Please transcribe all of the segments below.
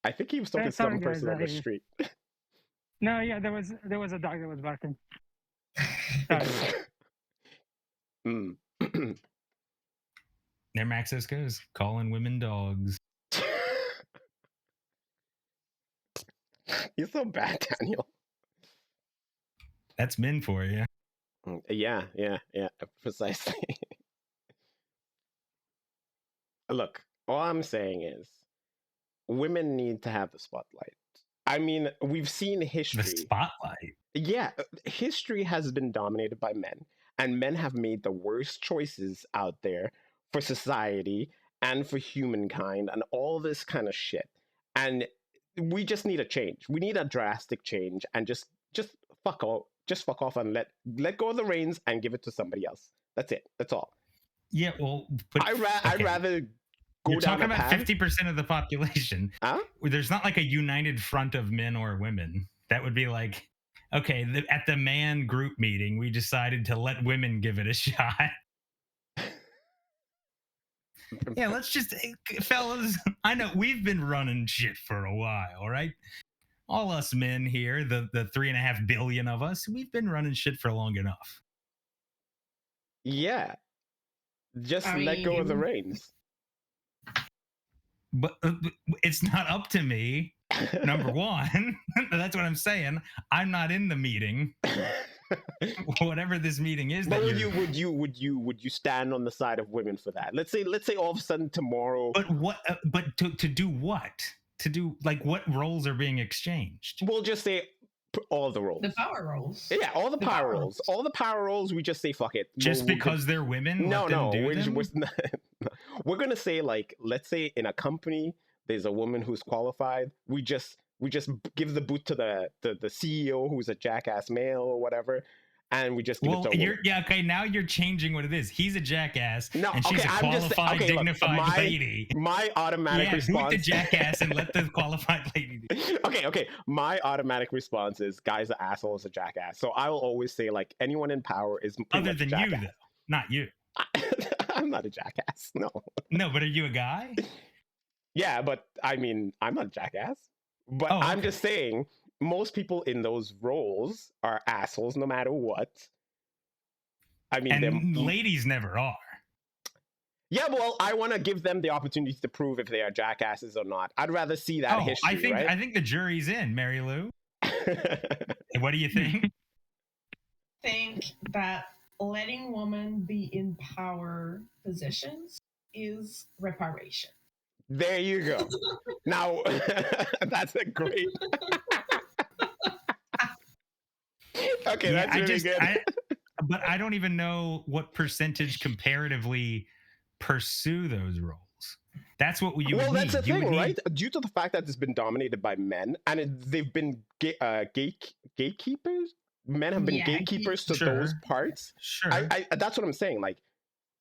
I think he was talking to Sorry some guys. person on the street. No, yeah, there was a dog that was barking. Sorry. Mm. There Max goes, calling women dogs. You're so bad, Daniel. That's men for you. Yeah, precisely. Look, all I'm saying is women need to have the spotlight. I mean, we've seen history. The spotlight. Yeah, history has been dominated by men, and men have made the worst choices out there for society and for humankind and all this kind of shit. And we just need a change. We need a drastic change, and just fuck off, and let go of the reins and give it to somebody else. That's it. That's all. Yeah, well, but I'd rather go You're down talking a about path. 50% of the population. Huh? There's not like a united front of men or women. That would be like, okay, at the man group meeting, we decided to let women give it a shot. Yeah, let's just, fellas, I know we've been running shit for a while, right? All us men here, the 3.5 billion of us, we've been running shit for long enough. Yeah. Just let go of the reins. But it's not up to me. Number one, that's what I'm saying. I'm not in the meeting. Whatever this meeting is. But would you stand on the side of women for that? Let's say all of a sudden tomorrow. But what? But to do what? To do like what roles are being exchanged? We'll just say all the roles. The power roles. Yeah, all the power roles. All the power roles. We just say fuck it. Just because they're women? No. We're gonna say like, let's say in a company there's a woman who's qualified. We just give the boot to the CEO who's a jackass male or whatever, and we just give it to a woman. Okay, now you're changing what it is. He's a jackass, no, and she's a qualified, dignified lady. My automatic response... boot the jackass and let the qualified lady do it. Okay. My automatic response is, guy's an asshole, is a jackass. So I will always say, like, anyone in power is other than you, though. Not you. I'm not a jackass, no. No, but are you a guy? Yeah, but I mean, I'm not a jackass. But I'm just saying, most people in those roles are assholes no matter what. I mean, and ladies never are. Yeah, well, I want to give them the opportunity to prove if they are jackasses or not. I'd rather see that history, I think the jury's in, Mary Lou. What do you think? I think that letting women be in power positions is reparation. There you go. Now, that's a great... Okay, that's really good. But I don't even know what percentage comparatively pursue those roles. That's what you would need. Well, that's the thing, right? Due to the fact that it's been dominated by men, and they've been gatekeepers. Men have been gatekeepers to those parts. Sure. That's what I'm saying. Like,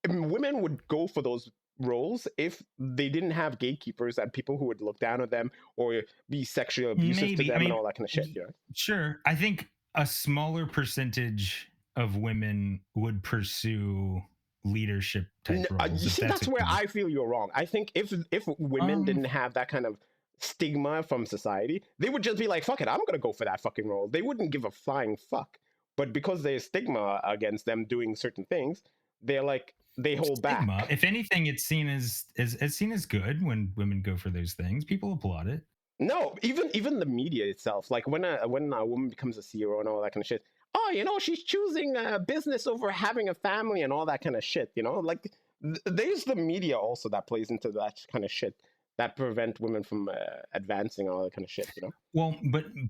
women would go for those roles if they didn't have gatekeepers and people who would look down on them or be sexually abusive to them and all that kind of shit. Yeah. Sure. I think a smaller percentage of women would pursue leadership type roles. You see, that's where I feel you're wrong. I think if women didn't have that kind of stigma from society, they would just be like, fuck it, I'm gonna go for that fucking role. They wouldn't give a flying fuck. But because there's stigma against them doing certain things, they're like, they hold back. If anything, it's seen as good when women go for those things. People applaud it. No, even the media itself. Like when a woman becomes a CEO and all that kind of shit. Oh, you know, she's choosing business over having a family and all that kind of shit. You know, like there's the media also that plays into that kind of shit that prevent women from advancing and all that kind of shit. You know. Well,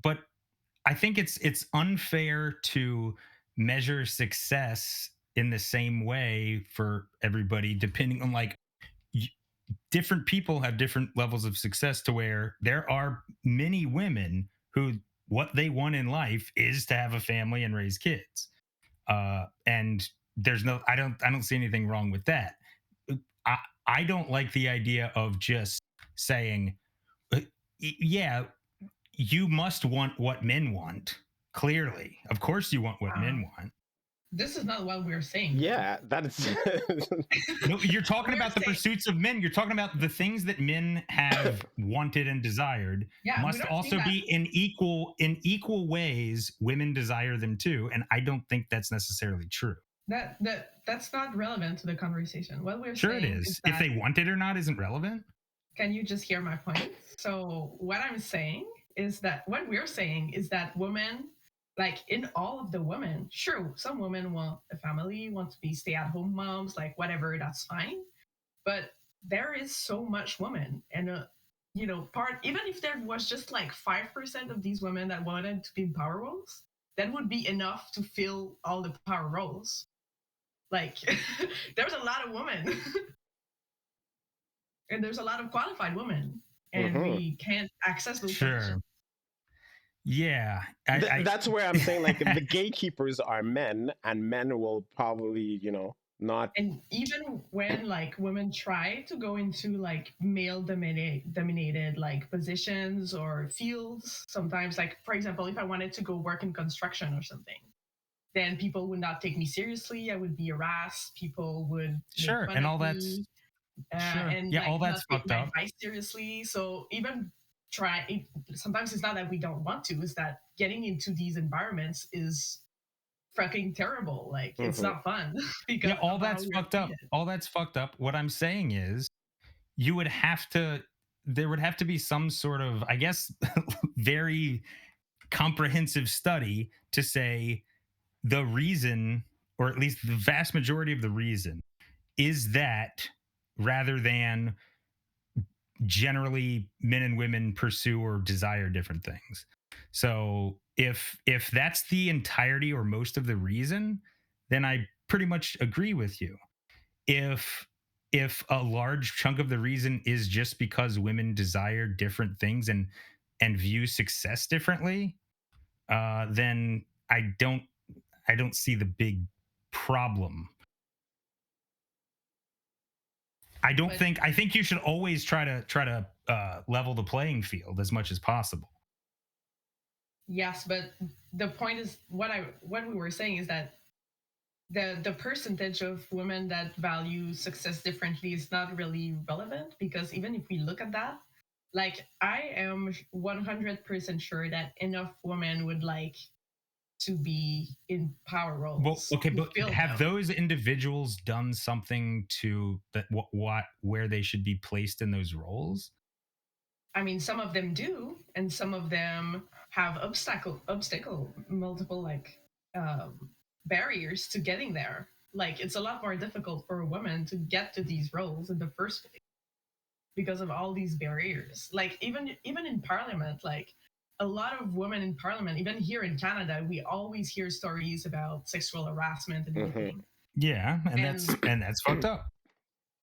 but I think it's unfair to measure success in the same way for everybody, depending on like different people have different levels of success, to where there are many women who what they want in life is to have a family and raise kids. And there's I don't see anything wrong with that. I don't like the idea of just saying, yeah, you must want what men want. Clearly, of course you want what men want. This is not what we're saying. Yeah, that's No, you're talking We're about the saying- pursuits of men. You're talking about the things that men have wanted and desired Yeah, we must don't also think that- be in equal ways. Women desire them too, and I don't think that's necessarily true. That's not relevant to the conversation. What we're Sure, saying it is. is If that, they want it or not isn't relevant. can you just hear my point? So what I'm saying is that what we're saying is that women, like in all of the women, sure, some women want a family, want to be stay-at-home moms, like whatever, that's fine. But there is so much women, and even if there was just like 5% of these women that wanted to be in power roles, that would be enough to fill all the power roles. Like, there's a lot of women, and there's a lot of qualified women, and we can't access those positions. Yeah, that's where I'm saying like the gatekeepers are men, and men will probably not. And even when like women try to go into like male dominated like positions or fields, sometimes, like for example, if I wanted to go work in construction or something, then people would not take me seriously. I would be harassed. People would make sure, fun and of all that's me, sure. and Yeah, like all that's not take fucked my up. advice seriously. So even sometimes it's not that we don't want to, it's that getting into these environments is fucking terrible. Like it's not fun because Yeah, all of how that's we're fucked up. treated. All that's fucked up. What I'm saying is, you would have to. There would have to be some sort of, I guess, very comprehensive study to say the reason, or at least the vast majority of the reason, is that rather than generally men and women pursue or desire different things. So if that's the entirety or most of the reason, then I pretty much agree with you. If a large chunk of the reason is just because women desire different things and view success differently, then I don't see the big problem. I think you should always try to level the playing field as much as possible. Yes, but the point is what we were saying is that the percentage of women that value success differently is not really relevant, because even if we look at that, like I am 100% sure that enough women would like to be in power roles. Well, okay, to but fill have them. those individuals done something to that? What where they should be placed in those roles? I mean, some of them do, and some of them have multiple like barriers to getting there. Like it's a lot more difficult for a woman to get to these roles in the first place because of all these barriers. Like even in parliament, like a lot of women in parliament, even here in Canada, we always hear stories about sexual harassment and everything. Yeah, and that's fucked up.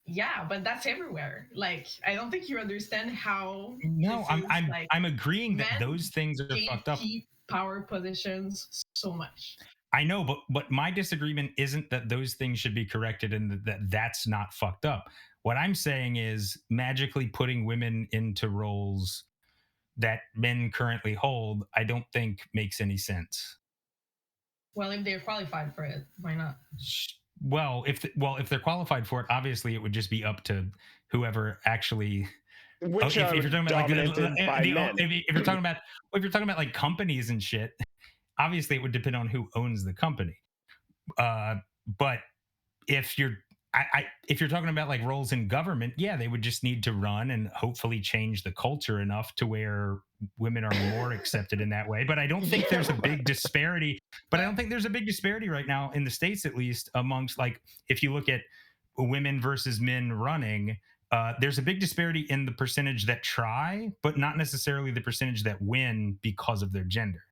Yeah, but that's everywhere. Like I don't think you understand how. No, this I'm is, I'm like, I'm agreeing that men those things are fucked up. gatekeep power positions so much. I know, but my disagreement isn't that those things should be corrected and that's not fucked up. What I'm saying is magically putting women into roles that men currently hold, I don't think makes any sense. Well, if they're qualified for it, why not? Well, if they're qualified for it, obviously it would just be up to whoever actually. Which if are you're talking about dominated by men. if you're talking about like companies and shit, obviously it would depend on who owns the company. But if you're if you're talking about like roles in government, yeah, they would just need to run and hopefully change the culture enough to where women are more accepted in that way. But I don't think there's a big disparity. But I don't think there's a big disparity right now in the States, at least amongst, like, if you look at women versus men running, there's a big disparity in the percentage that try, but not necessarily the percentage that win because of their gender.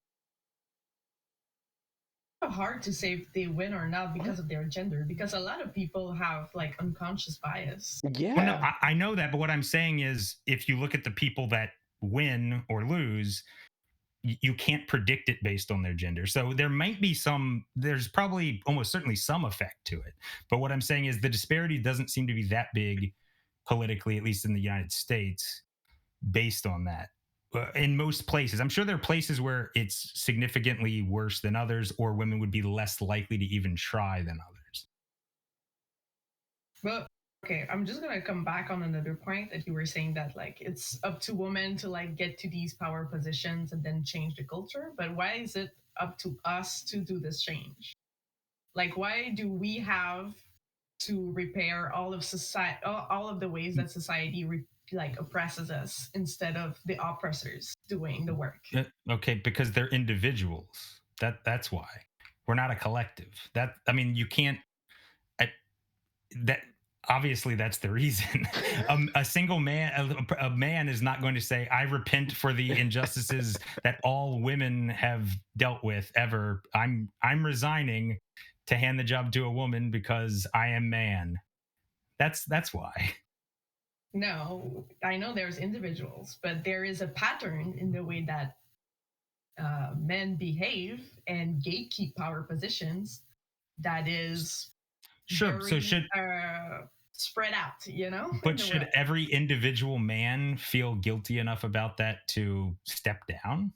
Hard to say if they win or not because of their gender, because a lot of people have like unconscious bias. Yeah. Well, no, I know that, but what I'm saying is, if you look at the people that win or lose, you can't predict it based on their gender. So there's probably almost certainly some effect to it. But what I'm saying is the disparity doesn't seem to be that big politically, at least in the United States, based on that. in most places. I'm sure there are places where it's significantly worse than others, or women would be less likely to even try than others. But okay, I'm just gonna come back on another point that you were saying that like it's up to women to like get to these power positions and then change the culture. But why is it up to us to do this change? Like, why do we have to repair all of society, all of the ways that society like oppresses us instead of the oppressors doing the work? Okay, because they're individuals. That's why we're not a collective. That I mean, you can't. I, that obviously that's the reason. A single man, a man is not going to say, "I repent for the injustices that all women have dealt with ever. I'm resigning to hand the job to a woman because I am man." That's why. No, I know there's individuals, but there is a pattern in the way that men behave and gatekeep power positions that is Sure. So very should spread out, you know, in but the should world. every individual man feel guilty enough about that to step down?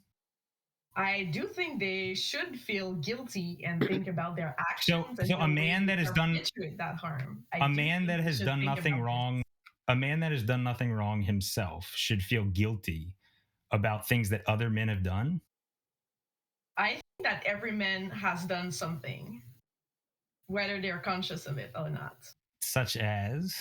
I do think they should feel guilty and think about their So actions and so a the way man they that has done perpetuate that harm. I a do man think that they has should done think nothing about this. wrong, a man that has done nothing wrong himself should feel guilty about things that other men have done. I think that every man has done something, whether they're conscious of it or not. Such as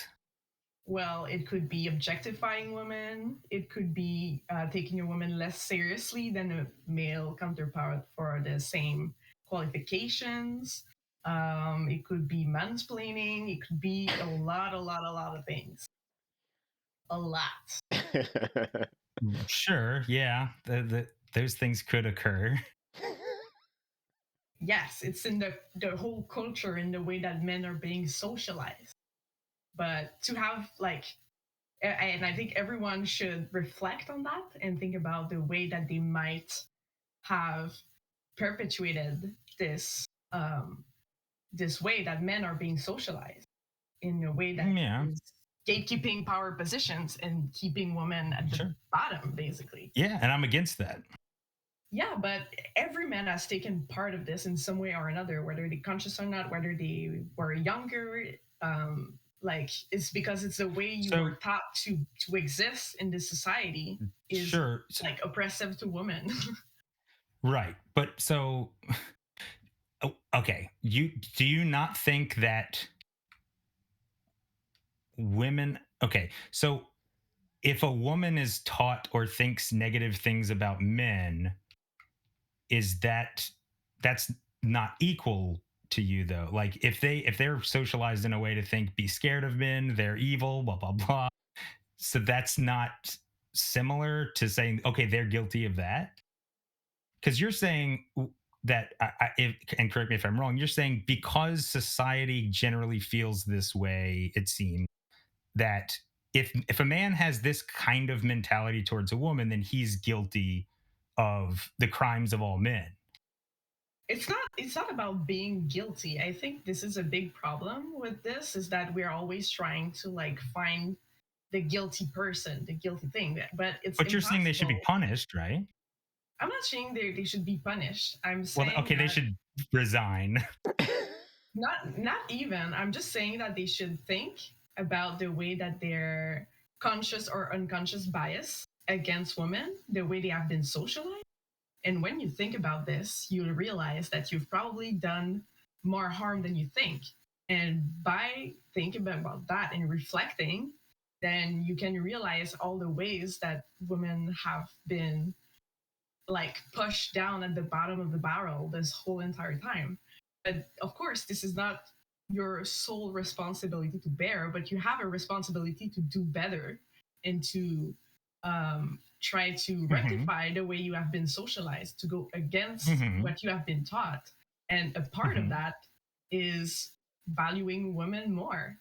Well, it could be objectifying women. It could be taking a woman less seriously than a male counterpart for the same qualifications. It could be mansplaining. It could be a lot of things. A lot. sure, yeah, those things could occur. Yes, it's in the whole culture, in the way that men are being socialized. But to have like, and I think everyone should reflect on that and think about the way that they might have perpetuated this way that men are being socialized in a way that Yeah, is gatekeeping power positions and keeping women at the sure. bottom, basically. Yeah, and I'm against that. Yeah, but every man has taken part of this in some way or another, whether they're conscious or not, whether they were younger. Like, it's because it's the way you So were taught to exist in this society is sure, like oppressive to women. right, but so okay, you do you not think that women? Okay, so if a woman is taught or thinks negative things about men, is that's not equal to you though? Like if they're socialized in a way to think be scared of men, they're evil, blah blah blah. So that's not similar to saying okay, they're guilty of that? Because you're saying that and correct me if I'm wrong, you're saying because society generally feels this way, it seems that if a man has this kind of mentality towards a woman, then he's guilty of the crimes of all men. It's not about being guilty. I think this is a big problem with this, is that we're always trying to like find the guilty person, the guilty thing, but it's But you're saying they should be impossible. punished, right? I'm not saying they should be punished. I'm Well, saying okay, they that should resign. not even. I'm just saying that they should think about the way that their conscious or unconscious bias against women, the way they have been socialized. And when you think about this, you'll realize that you've probably done more harm than you think. And by thinking about that and reflecting, then you can realize all the ways that women have been like pushed down at the bottom of the barrel this whole entire time. But of course, this is not your sole responsibility to bear, but you have a responsibility to do better and to try to Hmm. rectify the way you have been socialized, to go against Hmm. what you have been taught. And a part of Hmm. that is valuing women more,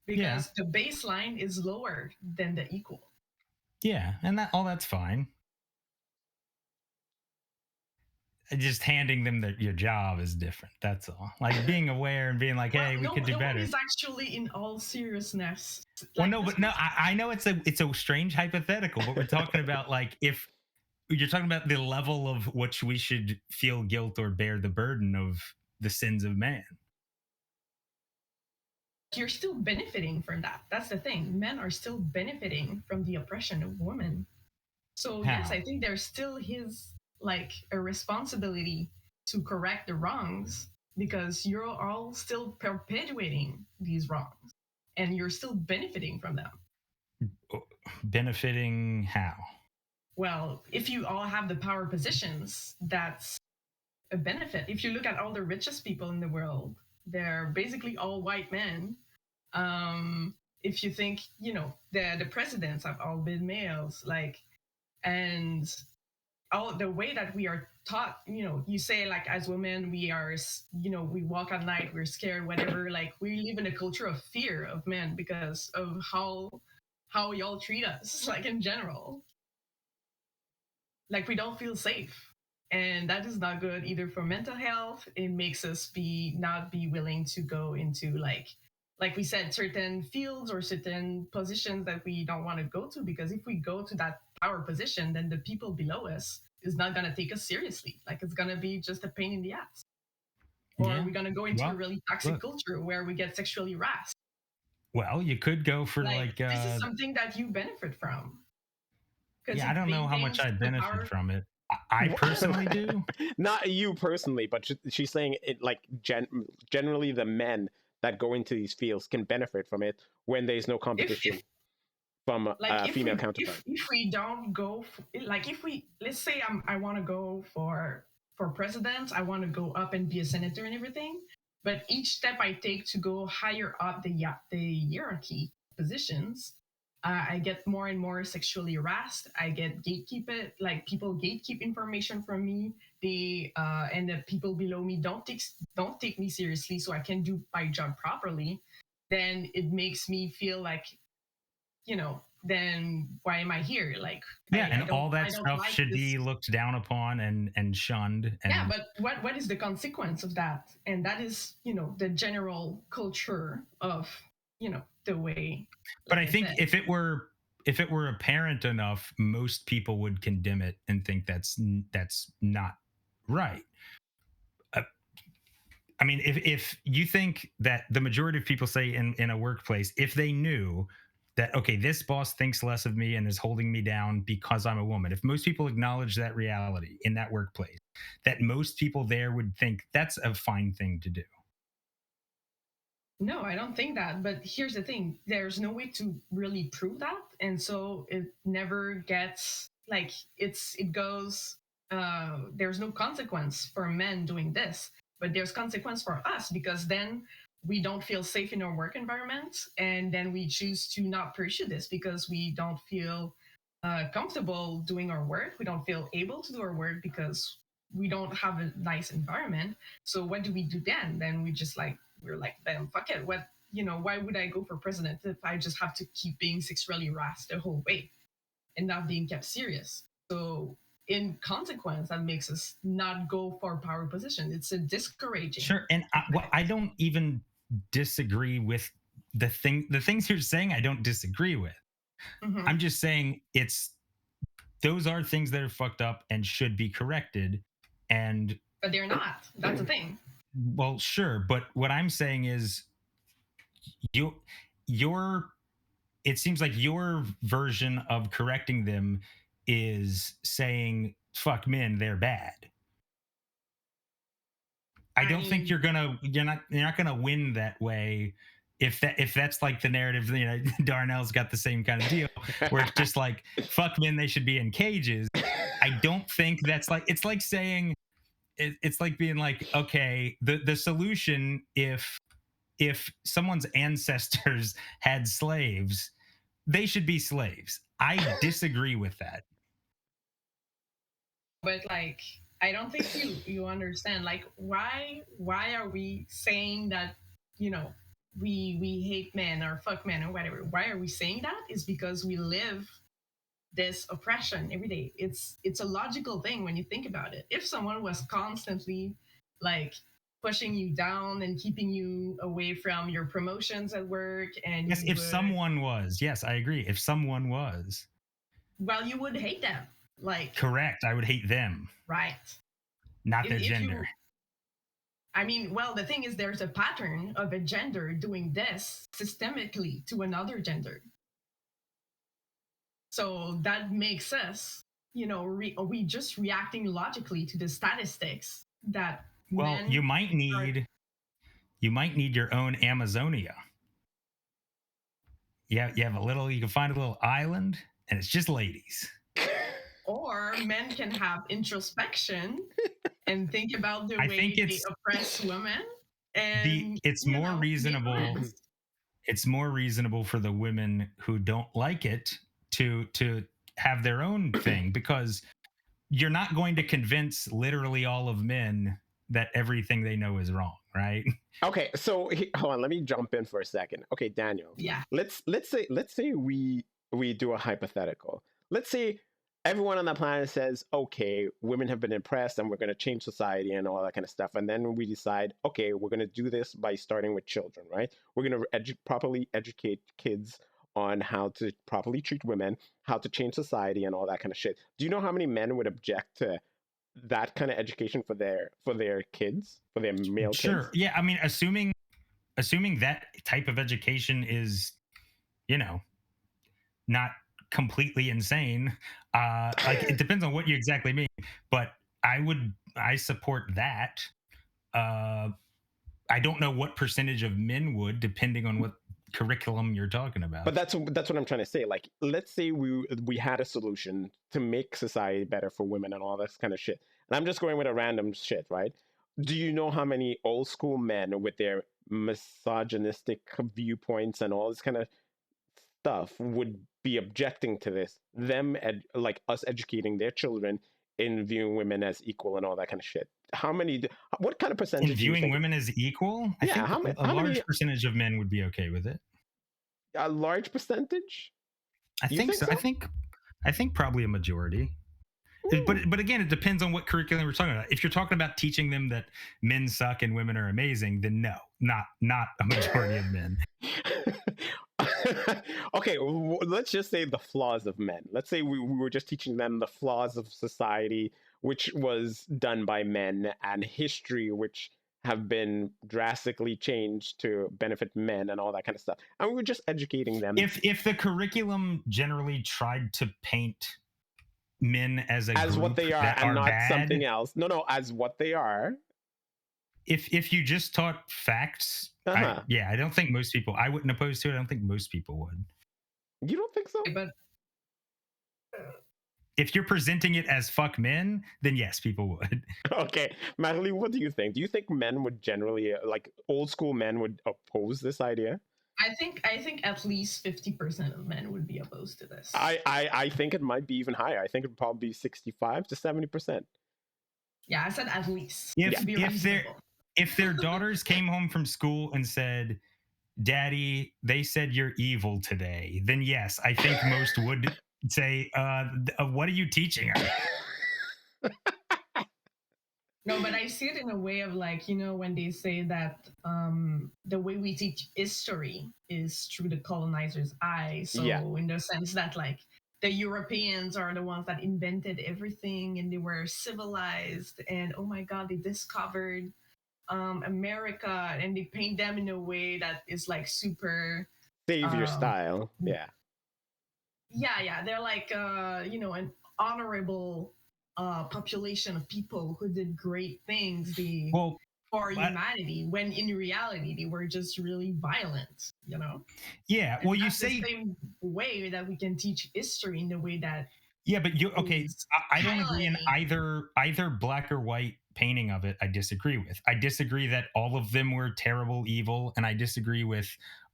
Yeah, because the baseline is lower than the equal. yeah, and that all that's fine. just handing them your job is different. That's all. Like being aware and being like, hey, we could do no better. one is actually, in all seriousness. Well, no, but no, I know it's a strange hypothetical, but we're talking about like if you're talking about the level of which we should feel guilt or bear the burden of the sins of man. You're still benefiting from that. That's the thing. Men are still benefiting from the oppression of women. So yes, How? I think there's still his like a responsibility to correct the wrongs because you're all still perpetuating these wrongs and you're still benefiting from them. Benefiting how? Well, if you all have the power positions, that's a benefit. If you look at all the richest people in the world, they're basically all white men. If you think, the presidents have all been males, like, and all the way that we are taught, you say like as women, we are, we walk at night, we're scared, whatever. Like we live in a culture of fear of men because of how y'all treat us, like in general. Like we don't feel safe, and that is not good either for mental health. It makes us not be willing to go into like we said, certain fields or certain positions that we don't want to go to, because if we go to that power position, then the people below us is not going to take us seriously. Like it's going to be just a pain in the ass, or Yeah. we're going to go into a really toxic culture where we get sexually harassed. Well, you could go for like this is something that you benefit from. Yeah, I don't know how much I benefit from it. I personally do. Not you personally, but she's saying it like generally the men that go into these fields can benefit from it when there's no competition from a female counterpart. If we don't go, if we, let's say I want to go for president, I want to go up and be a senator and everything, but each step I take to go higher up the hierarchy positions, I get more and more sexually harassed. I get gatekeeped, like people gatekeep information from me. They and the people below me don't take me seriously, so I can do my job properly. Then it makes me feel like, then why am I here? Like, yeah, and all that stuff should be looked down upon and shunned. And yeah, but what is the consequence of that? And that is, the general culture of, the way. But I think if it were apparent enough, most people would condemn it and think that's not right. I mean, if you think that the majority of people say in a workplace, if they knew that, okay, this boss thinks less of me and is holding me down because I'm a woman, if most people acknowledge that reality in that workplace, that most people there would think that's a fine thing to do. No, I don't think that. But here's the thing, there's no way to really prove that. And so it never gets like it goes, there's no consequence for men doing this, but there's consequence for us, because then we don't feel safe in our work environment, and then we choose to not pursue this because we don't feel comfortable doing our work. We don't feel able to do our work because we don't have a nice environment. So what do we do then? Then we're like, damn, fuck it. What, why would I go for president if I just have to keep being sexually harassed the whole way and not being kept serious? So in consequence, that makes us not go for power position. It's a discouraging. Sure. And I don't even disagree with the things you're saying. I don't disagree with. Mm-hmm. I'm just saying those are things that are fucked up and should be corrected. But they're not. That's the thing. Well, sure. But what I'm saying is it seems like your version of correcting them is saying, fuck men, they're bad. I don't think you're not gonna win that way if that's like the narrative. Darnell's got the same kind of deal where it's just like, fuck men, they should be in cages. I don't think that's like, it's like saying, it's like being like, okay, the solution, if someone's ancestors had slaves, they should be slaves. I disagree with that. But like, I don't think you understand. Like, why are we saying that, we hate men or fuck men or whatever? Why are we saying that? Is because we live this oppression every day. It's a logical thing when you think about it. If someone was constantly like pushing you down and keeping you away from your promotions at work, and Yes, you if would, someone was. Yes, I agree. If someone was. well, you would hate them. Like, Correct. I would hate them, right. not their If gender. you, I mean, well, the thing is, there's a pattern of a gender doing this systemically to another gender. So that makes us, we just reacting logically to the statistics that Well, men you might need your own Amazonia. Yeah, you have a little. You can find a little island, and it's just ladies. or men can have introspection and think about the I way think they it's oppress women, and it's you more know, be reasonable. honest. It's more reasonable for the women who don't like it to have their own thing, because you're not going to convince literally all of men that everything they know is wrong, right? Okay, so hold on, let me jump in for a second. Okay, Daniel, Yeah. let's say we do a hypothetical. Let's say everyone on the planet says, okay, women have been oppressed and we're going to change society and all that kind of stuff, and then we decide, okay, we're going to do this by starting with children, right? We're going to properly educate kids on how to properly treat women, how to change society, and all that kind of shit. Do you know how many men would object to that kind of education for their kids, for their male Sure. kids? Yeah. I mean, assuming that type of education is, you know, not completely insane. Like, it depends on what you exactly mean, but I support that. Uh, I don't know what percentage of men would, depending on what curriculum you're talking about. But that's what I'm trying to say. Like, let's say we had a solution to make society better for women and all this kind of shit. And I'm just going with a random shit, right? Do you know how many old school men with their misogynistic viewpoints and all this kind of stuff would be objecting to this? Like us educating their children in viewing women as equal and all that kind of shit. What kind of In percentage do you viewing think? women as equal, I Yeah, think how many? a large percentage of men would be okay with it. A large percentage? I You think think so. so? I think probably a majority. But again, it depends on what curriculum we're talking about. If you're talking about teaching them that men suck and women are amazing, then no, not a majority of men. Okay, let's just say the flaws of men. Let's say we were just teaching them the flaws of society, which was done by men, and history, which have been drastically changed to benefit men and all that kind of stuff. And we were just educating them If the curriculum generally tried to paint men as a as what group they are that and are not bad, something else. No, as what they are. if you just taught facts, Uh-huh. I don't think most people. I wouldn't oppose to it. I don't think most people would. You don't think so? But If you're presenting it as fuck men, then yes, people would. Okay, Natalie, what do you think? Do you think men would generally, like old school men, would oppose this idea? I think at least 50% of men would be opposed to this. I think it might be even higher. I think it would probably be 65 to 70%. Yeah, I said at least. If To be reasonable. if their daughters came home from school and said, "Daddy, they said you're evil today," then yes, I think most would say, "What are you teaching her?" No, but I see it in a way of like, when they say that the way we teach history is through the colonizer's eye. So Yeah. in the sense that like the Europeans are the ones that invented everything and they were civilized and oh my God, they discovered America and they paint them in a way that is like super Savior style. Yeah. yeah, they're like an honorable population of people who did great things for humanity, when in reality they were just really violent. Yeah, well, you that's say the same way that we can teach history in the way that yeah, but I don't agree in highlighting. either black or white painting of it. I disagree with. I disagree that all of them were terrible, evil, and I disagree with,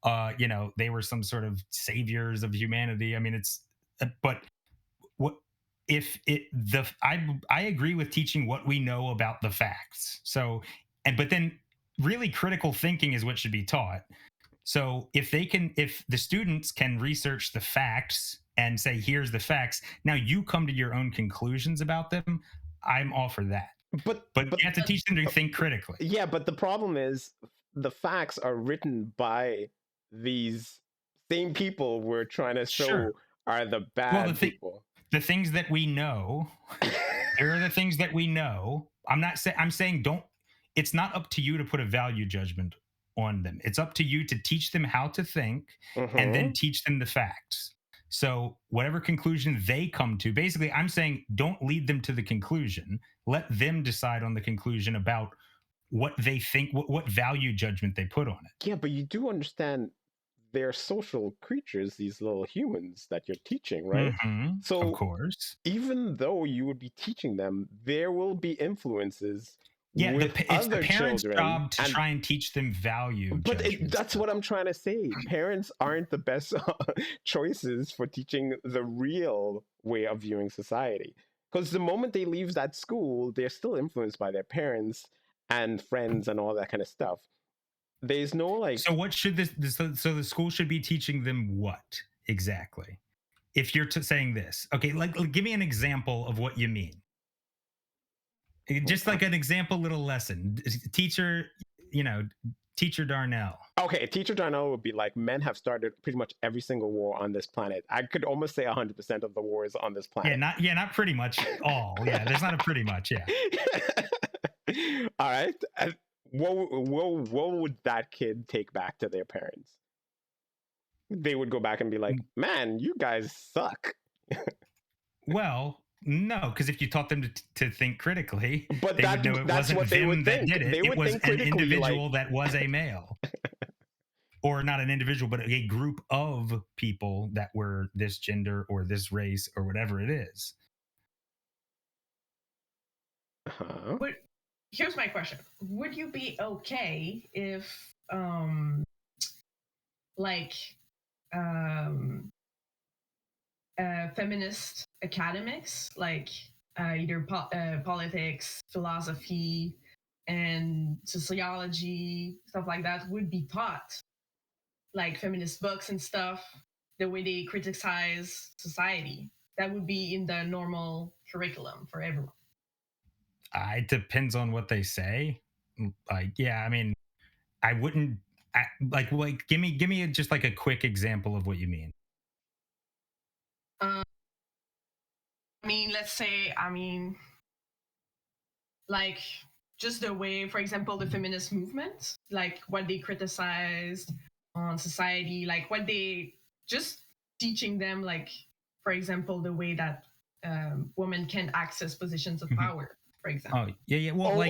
they were some sort of saviors of humanity. I mean, but what if it the I agree with teaching what we know about the facts. So, but then really critical thinking is what should be taught. So if the students can research the facts and say, here's the facts. Now you come to your own conclusions about them. I'm all for that. But you have to teach them to think critically. Yeah, but the problem is the facts are written by these same people we're trying to show Sure. are the bad people. The things that we know, here are the things that we know. I'm saying don't, it's not up to you to put a value judgment on them. It's up to you to teach them how to think and then teach them the facts. So whatever conclusion they come to, basically I'm saying don't lead them to the conclusion. Let them decide on the conclusion about what they think, what value judgment they put on it. Yeah, but you do understand they're social creatures, these little humans that you're teaching, right? So of course, even though you would be teaching them, there will be influences. Yeah, with it's other the parents' children, job to try and teach them value. But that's what I'm trying to say. Parents aren't the best choices for teaching the real way of viewing society. Because the moment they leave that school, they're still influenced by their parents and friends and all that kind of stuff. There's no like. So what should so the school should be teaching them what exactly? If you're saying this, okay, like give me an example of what you mean. Just like an example little lesson. Teacher Darnell. Okay, Teacher Darnell would be like, men have started pretty much every single war on this planet. I could almost say 100% of the wars on this planet. Not pretty much all. Yeah, there's not a pretty much, yeah. All right. What would that kid take back to their parents? They would go back and be like, man, you guys suck. Well, no, because if you taught them to think critically, but they would know it wasn't what they them would that think. did it. They would it was think an individual like... that was a male. Or not an individual, but a group of people that were this gender or this race or whatever it is. But here's my question. Would you be okay if feminist academics, like either politics, philosophy, and sociology, stuff like that, would be taught, like feminist books and stuff, the way they criticize society? That would be in the normal curriculum for everyone. It depends on what they say. Like, yeah, I mean, I wouldn't like give me just like a quick example of what you mean. Let's say, like just the way, for example, the feminist movement, like what they criticized on society, like what they just teaching them, like, for example, the way that women can access positions of power, for example. Oh, yeah. Well, we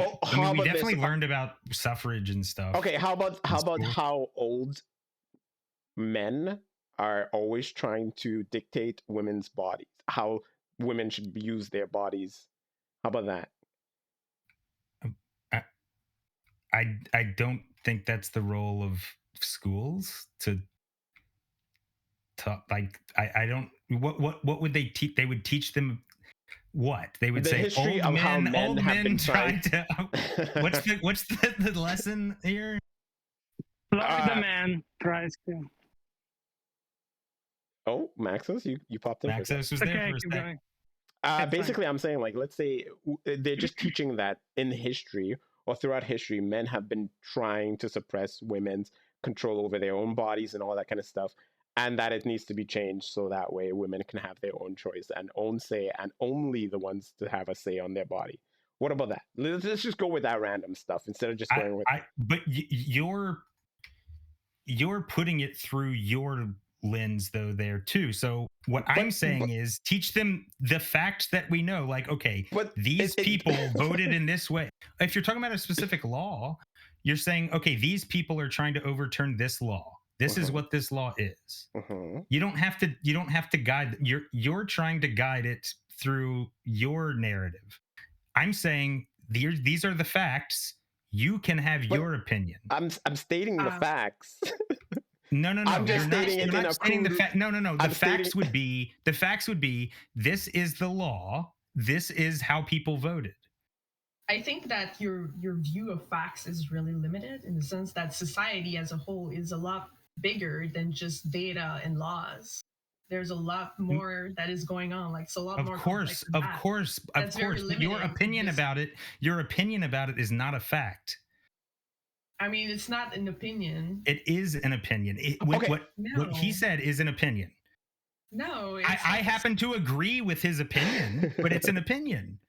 definitely learned about suffrage and stuff. Okay, how about how old men are always trying to dictate women's bodies, how women should use their bodies? How about that? I don't think that's the role of schools to like. I don't. What would they teach? They would teach them what? They would say old men tried to. What's the lesson here? The man tries to. Oh, Maxos, you popped in. Maxos was there for a second. Basically, I'm saying, like, let's say they're just teaching that in history or throughout history, men have been trying to suppress women's control over their own bodies and all that kind of stuff, and that it needs to be changed so that way women can have their own choice and own say, and only the ones to have a say on their body. What about that? Let's just go with that random stuff instead of just going with. But you're putting it through your lens though there too. So what I'm saying is teach them the facts that we know, like, okay, these people voted in this way. If you're talking about a specific law, you're saying, okay, these people are trying to overturn this law. This is what this law is. You don't have to guide. You're trying to guide it through your narrative. I'm saying these are the facts. You can have your opinion. I'm stating the facts. No. I'm just stating it in a crude... No. The facts would be this is the law. This is how people voted. I think that your view of facts is really limited in the sense that society as a whole is a lot bigger than just data and laws. there's a lot more that is going on. Like, it's a lot Of more course, complex than of that. course, of That's very course. But your limited. opinion Just- about it, your opinion about it is not a fact. I mean, it's not an opinion. It is an opinion. Okay. What he No. said is an opinion. No, I happen to agree with his opinion, but it's an opinion.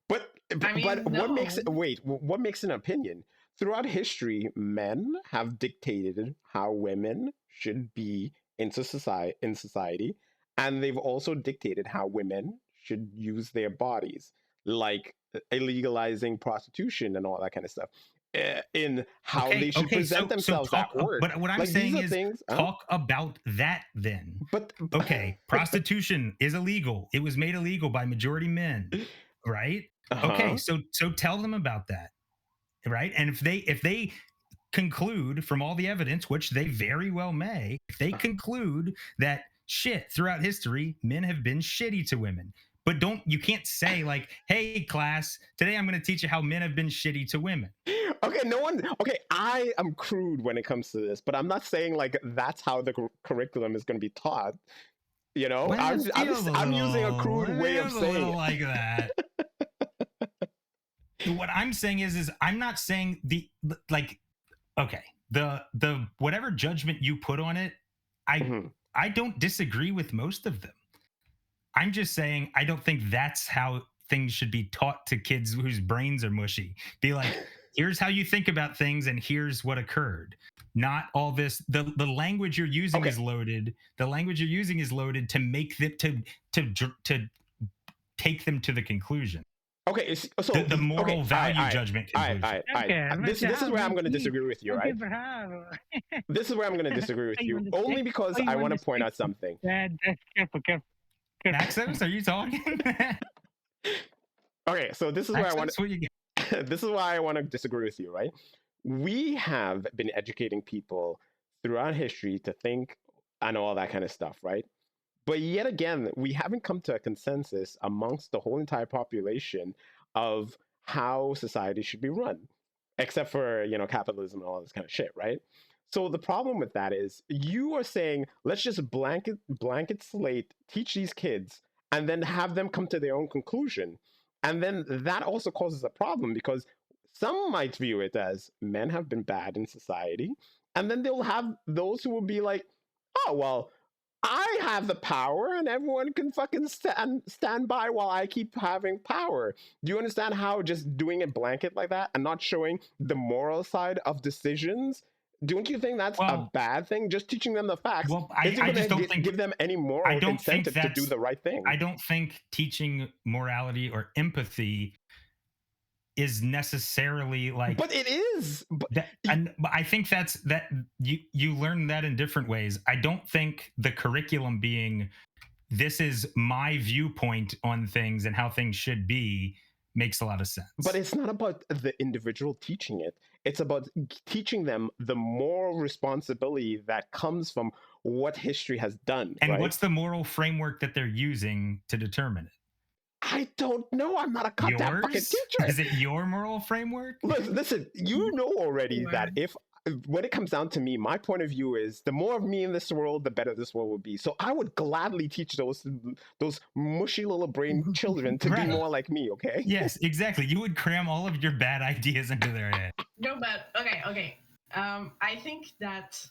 But I mean, what makes it, no. wait, what makes an opinion? Throughout history, men have dictated how women should be in society, and they've also dictated how women should use their bodies, like illegalizing prostitution and all that kind of stuff. In how they should present themselves talk. at work. But what I'm Like, these saying are is, things. talk about that then. But Okay, prostitution is illegal. It was made illegal by majority men, right? Okay, so tell them about that, right? And if they conclude from all the evidence, which they very well may, if they conclude that shit throughout history, men have been shitty to women. But you can't say like, hey class, today I'm going to teach you how men have been shitty to women. Okay, I am crude when it comes to this, but I'm not saying like that's how the curriculum is going to be taught. You know, Well, I'm using a crude way of saying it. like that. What I'm saying is I'm not saying okay, the whatever judgment you put on it, I don't disagree with most of them. I'm just saying I don't think that's how things should be taught to kids whose brains are mushy. Be like, here's how you think about things and here's what occurred. Not all this. The language you're using is loaded. The language you're using is loaded to make them to take them to the conclusion. Okay, so the moral value judgment conclusion. This is where I'm going to disagree with you, right? This is where I'm going to disagree with you, only because I want to point out something. Careful. Maxos, are you talking? Okay, so this is where I want to. This is why I want to disagree with you, right? We have been educating people throughout history to think and all that kind of stuff, right? But yet again, we haven't come to a consensus amongst the whole entire population of how society should be run, except for, capitalism and all this kind of shit, right? So the problem with that is you are saying, let's just blanket slate, teach these kids, and then have them come to their own conclusion. And then that also causes a problem because some might view it as men have been bad in society. And then they'll have those who will be like, oh, well, I have the power and everyone can fucking stand by while I keep having power. Do you understand how just doing it blanket like that and not showing the moral side of decisions? Don't you think that's a bad thing? Just teaching them the facts isn't going to give them any moral incentive to do the right thing. I don't think teaching morality or empathy is necessarily like. But it is. But I think that you learn that in different ways. I don't think the curriculum being this is my viewpoint on things and how things should be makes a lot of sense. But it's not about the individual teaching it. It's about teaching them the moral responsibility that comes from what history has done. And right? what's the moral framework that they're using to determine it? I don't know. I'm not a goddamn fucking teacher. Is it your moral framework? Listen, you know already that when it comes down to me, my point of view is the more of me in this world, the better this world would be. So I would gladly teach those mushy little brain children to be more like me, okay? Yes, exactly. You would cram all of your bad ideas into their head. No, but okay. I think that